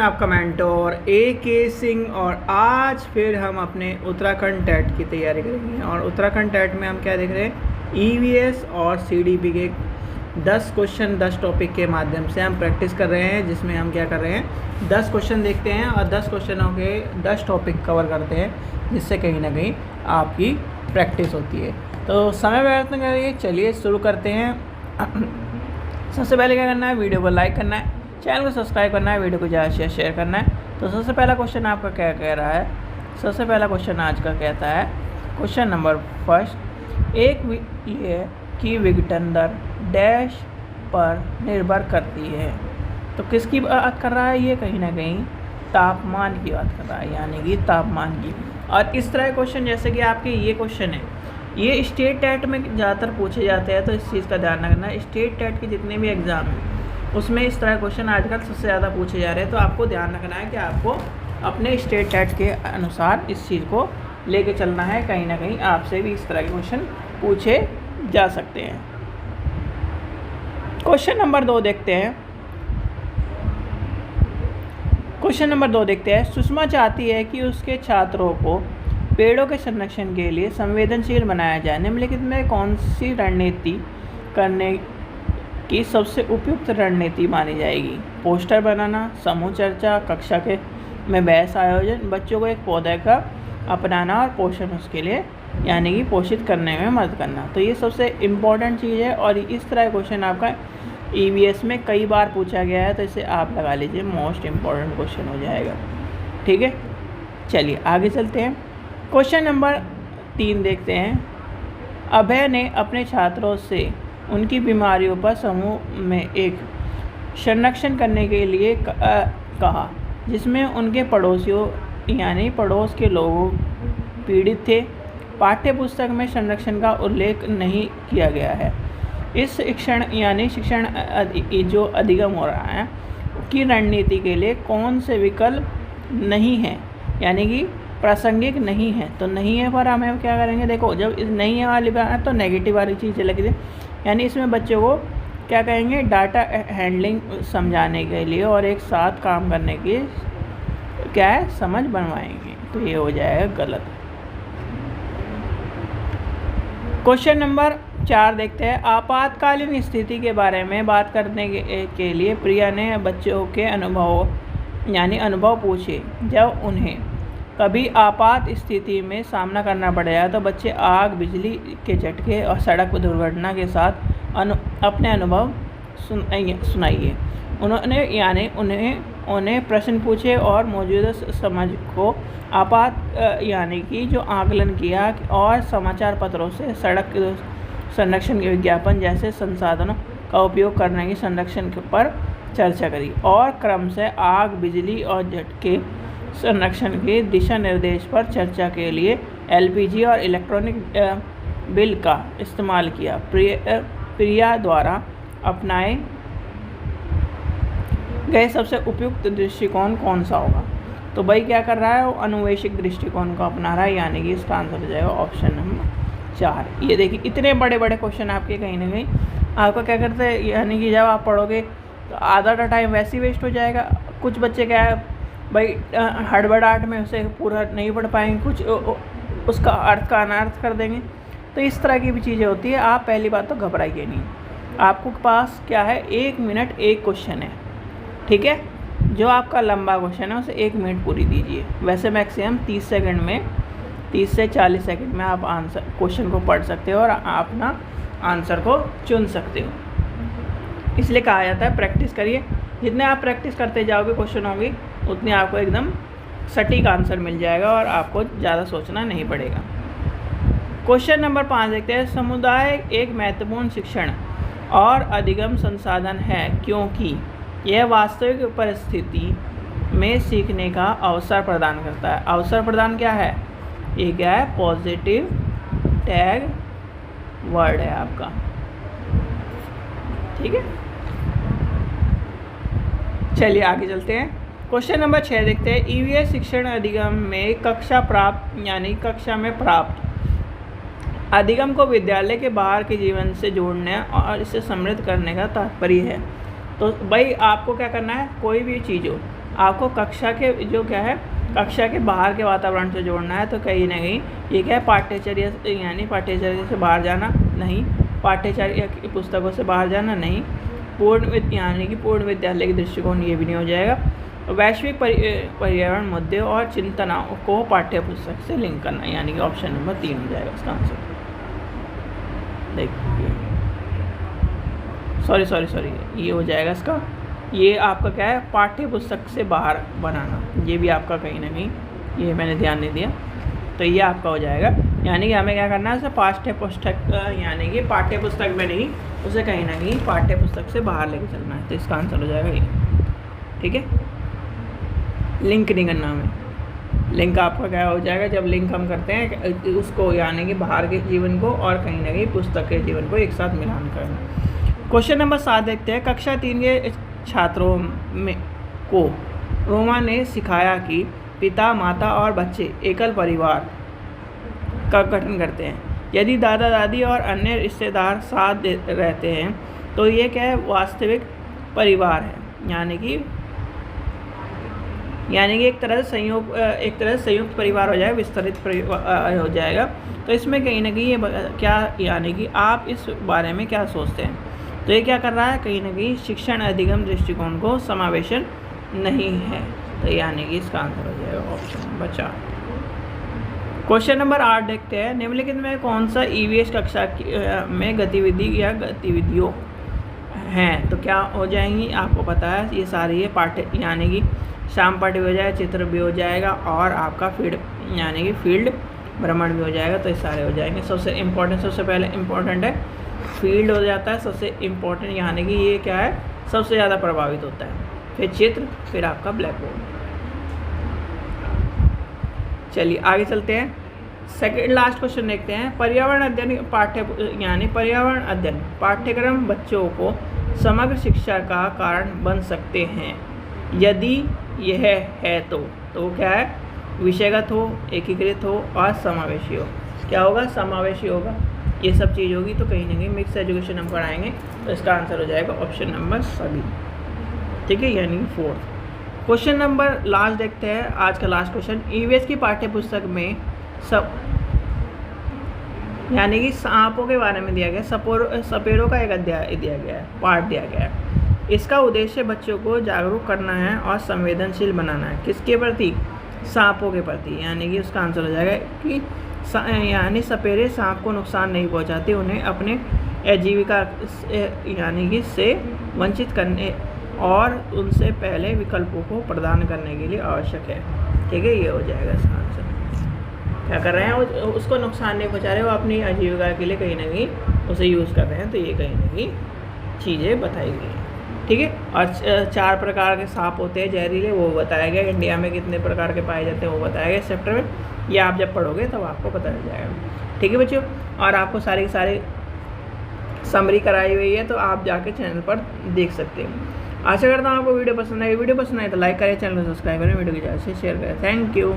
आपका mentor AK Singh और आज फिर हम अपने उत्तराखंड टेट की तैयारी करेंगे। और उत्तराखंड टेट में हम क्या देख रहे हैं, EVS और CDP के 10 क्वेश्चन 10 टॉपिक के माध्यम से हम प्रैक्टिस कर रहे हैं, जिसमें हम क्या कर रहे हैं 10 क्वेश्चन देखते हैं और 10 क्वेश्चनों के 10 टॉपिक कवर करते हैं, जिससे कहीं ना कहीं आपकी प्रैक्टिस होती है। तो समय व्यर्थ न करिए, चलिए शुरू करते हैं। सबसे पहले क्या करना है, वीडियो को लाइक करना है, चैनल को सब्सक्राइब करना है, वीडियो को ज़्यादा से शेयर करना है। तो सबसे पहला क्वेश्चन आपका क्या कह रहा है, सबसे पहला क्वेश्चन आज का कहता है, क्वेश्चन नंबर फर्स्ट, एक ये की विघटन दर डैश पर निर्भर करती है। तो किसकी बात कर रहा है ये, कहीं ना कहीं तापमान की बात कर रहा है, यानी कि तापमान की। और इस तरह क्वेश्चन जैसे कि आपके ये क्वेश्चन है, ये स्टेट टेट में ज़्यादातर पूछे जाते हैं, तो इस चीज़ का ध्यान रखना। स्टेट टेट के जितने भी एग्ज़ाम हैं उसमें इस तरह क्वेश्चन आजकल सबसे ज़्यादा पूछे जा रहे हैं। तो आपको ध्यान रखना है कि आपको अपने स्टेट टेट के अनुसार इस चीज़ को लेके चलना है। कहीं ना कहीं आपसे भी इस तरह के क्वेश्चन पूछे जा सकते हैं। क्वेश्चन नंबर 2 देखते हैं। क्वेश्चन नंबर 2 देखते हैं। सुषमा चाहती है कि उसके छात्रों को पेड़ों के संरक्षण के लिए संवेदनशील बनाया जाए। निम्नलिखित में कौन सी रणनीति करने की सबसे उपयुक्त रणनीति मानी जाएगी? पोस्टर बनाना, समूह चर्चा, कक्षा के में बहस आयोजन, बच्चों को एक पौधे का अपनाना और पोषण उसके लिए यानी कि पोषित करने में मदद करना। तो ये सबसे इम्पॉर्टेंट चीज़ है और इस तरह क्वेश्चन आपका EVS में कई बार पूछा गया है, तो इसे आप लगा लीजिए मोस्ट इम्पॉर्टेंट क्वेश्चन हो जाएगा। ठीक है, चलिए आगे चलते हैं। क्वेश्चन नंबर 3 देखते हैं। अभय ने अपने छात्रों से उनकी बीमारियों पर समूह में एक संरक्षण करने के लिए कहा, जिसमें उनके पड़ोसियों यानी पड़ोस के लोग पीड़ित थे। पाठ्यपुस्तक में संरक्षण का उल्लेख नहीं किया गया है। इस शिक्षण जो अधिगम हो रहा है की रणनीति के लिए कौन से विकल्प नहीं है, यानी कि प्रासंगिक नहीं है। तो नहीं है पर हमें क्या करेंगे, देखो जब इस नहीं है वाली बात तो नेगेटिव वाली चीज़ लगी थी, यानी इसमें बच्चों को क्या कहेंगे, डाटा हैंडलिंग समझाने के लिए और एक साथ काम करने की क्या है समझ बनवाएंगे। तो ये हो जाएगा गलत। क्वेश्चन नंबर 4 देखते हैं। आपातकालीन स्थिति के बारे में बात करने के लिए प्रिया ने बच्चों के अनुभव पूछे। जब उन्हें कभी आपात स्थिति में सामना करना पड़ जाए तो बच्चे आग, बिजली के झटके और सड़क दुर्घटना के साथ अपने अनुभव सुनाइए। उन्हें प्रश्न पूछे और मौजूदा समझ को यानी कि जो आकलन किया और समाचार पत्रों से सड़क संरक्षण के विज्ञापन जैसे संसाधनों का उपयोग करने की संरक्षण पर चर्चा करी और क्रम से आग, बिजली और झटके संरक्षण के दिशा निर्देश पर चर्चा के लिए LPG और इलेक्ट्रॉनिक बिल का इस्तेमाल किया। प्रिया द्वारा अपनाए गए सबसे उपयुक्त दृष्टिकोण कौन सा होगा? तो भाई क्या कर रहा है, वो अनुवैशिक दृष्टिकोण को अपना रहा है, यानी कि इसका आंसर हो जाएगा ऑप्शन नंबर 4। ये देखिए इतने बड़े बड़े क्वेश्चन आपके कहीं ना कहीं आपका क्या करते हैं, यानी कि जब आप पढ़ोगे तो आधा टाइम वैसे ही वेस्ट हो जाएगा। कुछ बच्चे क्या है भाई हड़बड़ाहट में उसे पूरा नहीं पढ़ पाएंगे, कुछ उसका अर्थ का अनर्थ कर देंगे। तो इस तरह की भी चीज़ें होती है। आप पहली बात तो घबराइए नहीं, आपको पास क्या है 1 मिनट 1 क्वेश्चन है। ठीक है, जो आपका लंबा क्वेश्चन है उसे 1 मिनट पूरी दीजिए। वैसे मैक्सिमम 30 सेकंड में 30 से 40 सेकंड में आप आंसर क्वेश्चन को पढ़ सकते हो और आप ना आंसर को चुन सकते हो। इसलिए कहा जाता है प्रैक्टिस करिए। जितने आप प्रैक्टिस करते जाओगे क्वेश्चनों की, उतने आपको एकदम सटीक आंसर मिल जाएगा और आपको ज़्यादा सोचना नहीं पड़ेगा। क्वेश्चन नंबर 5 देखते हैं। समुदाय एक महत्वपूर्ण शिक्षण और अधिगम संसाधन है क्योंकि यह वास्तविक परिस्थिति में सीखने का अवसर प्रदान करता है। अवसर प्रदान क्या है, ये क्या है, पॉजिटिव टैग वर्ड है आपका। ठीक है, चलिए आगे चलते हैं। क्वेश्चन नंबर 6 देखते हैं। EVS शिक्षण अधिगम में कक्षा में प्राप्त अधिगम को विद्यालय के बाहर के जीवन से जोड़ने और इसे समृद्ध करने का तात्पर्य है। तो भाई आपको क्या करना है, कोई भी चीज़ हो आपको कक्षा के जो क्या है, कक्षा के बाहर के वातावरण से जोड़ना है। तो कहीं ना कहीं ये क्या है, पाठ्यचर्या यानी पाठ्यचर्या से बाहर जाना नहीं, पाठ्यचर्या की पुस्तकों से बाहर जाना नहीं, यानी कि पूर्ण विद्यालय के दृष्टिकोण ये भी नहीं हो जाएगा। वैश्विक पर्यावरण मुद्दे और चिंतनाओं को पाठ्य पुस्तक से लिंक करना, यानी कि ऑप्शन नंबर 3 हो जाएगा इसका आंसर। देखिए सॉरी ये हो जाएगा इसका, ये आपका क्या है, पाठ्य पुस्तक से बाहर बनाना, ये भी आपका कहीं ना कहीं, ये मैंने ध्यान नहीं दिया, तो ये आपका हो जाएगा। यानी कि हमें क्या करना है, उसे पाठ्य पुस्तक यानी कि पाठ्य पुस्तक में नहीं, उसे कहीं ना कहीं पाठ्य पुस्तक से बाहर लेके चलना है। तो इसका आंसर हो जाएगा ये, ठीक है। लिंक नहीं करना हमें, लिंक आपका क्या हो जाएगा, जब लिंक हम करते हैं उसको, यानी कि बाहर के जीवन को और कहीं ना कहीं पुस्तक के जीवन को एक साथ मिलान करना। क्वेश्चन नंबर 7 देखते हैं। कक्षा 3 के छात्रों में को रोमा ने सिखाया कि पिता, माता और बच्चे एकल परिवार का गठन करते हैं। यदि दादा दादी और अन्य रिश्तेदार साथ रहते हैं तो ये क्या है, वास्तविक परिवार है। यानी कि एक तरह से संयुक्त परिवार हो जाएगा, विस्तृत परिवार हो जाएगा। तो इसमें कहीं ना कहीं ये क्या, यानी कि आप इस बारे में क्या सोचते हैं। तो ये क्या कर रहा है, कहीं ना कहीं शिक्षण अधिगम दृष्टिकोण को समावेशन नहीं है। तो यानी कि इसका आंसर हो जाएगा ऑप्शन नंबर 4। क्वेश्चन नंबर 8 देखते हैं। निम्नलिखित में कौन सा ईवीएस कक्षा में गतिविधि या गतिविधियों हैं। तो क्या हो जाएंगी, आपको पता है ये सारी है पाठ्य, यानी कि शाम पाठ भी हो जाएगा, चित्र भी हो जाएगा और आपका फील्ड भ्रमण भी हो जाएगा। तो ये सारे हो जाएंगे। सबसे पहले इम्पोर्टेंट है फील्ड हो जाता है सबसे इम्पोर्टेंट, यानी कि ये क्या है, सबसे ज़्यादा प्रभावित होता है, फिर चित्र, फिर आपका ब्लैक बोर्ड। चलिए आगे चलते हैं। सेकंड लास्ट क्वेश्चन देखते हैं। पर्यावरण अध्ययन पर्यावरण अध्ययन पाठ्यक्रम बच्चों को समग्र शिक्षा का कारण बन सकते हैं। यदि यह है तो क्या है, विषयगत हो, एकीकृत हो और समावेशी हो। क्या होगा, समावेशी होगा, ये सब चीज़ होगी। तो कहीं ना कहीं मिक्स एजुकेशन हम पढ़ाएंगे। तो इसका आंसर हो जाएगा ऑप्शन नंबर सभी, ठीक है, यानी 4। क्वेश्चन नंबर लास्ट देखते हैं, आज का लास्ट क्वेश्चन। ईवीएस की पाठ्य पुस्तक में यानी कि सांपों के बारे में दिया गया, सपेरों का एक अध्याय दिया गया है, पाठ दिया गया है। इसका उद्देश्य बच्चों को जागरूक करना है और संवेदनशील बनाना है। किसके प्रति, सांपों के प्रति। यानी कि उसका आंसर हो जाएगा कि यानी सपेरे सांप को नुकसान नहीं पहुंचाते, उन्हें अपने आजीविका यानी कि से वंचित करने और उनसे पहले विकल्पों को प्रदान करने के लिए आवश्यक है, ठीक है। ये हो जाएगा इसका आंसर। क्या कर रहे हैं, उसको नुकसान नहीं पहुंचा रहे, वो अपनी आजीविका के लिए कहीं ना कहीं उसे यूज़ कर रहे हैं। तो ये कहीं ना कहीं चीज़ें बताई गई हैं, ठीक है। और 4 प्रकार के सांप होते हैं जहरीले, वो बताया गया। इंडिया में कितने प्रकार के पाए जाते हैं वो बताया गया चैप्टर में। ये आप जब पढ़ोगे तब आपको पता चल जाएगा, ठीक है बच्चों। और आपको सारी समरी कराई हुई है, तो आप जाके चैनल पर देख सकते हैं। आशा करता हूँ आपको वीडियो पसंद आए। वीडियो पसंद आए तो लाइक करें, चैनल को सब्सक्राइब करें, वीडियो को ज़्यादा से शेयर करें। Thank you.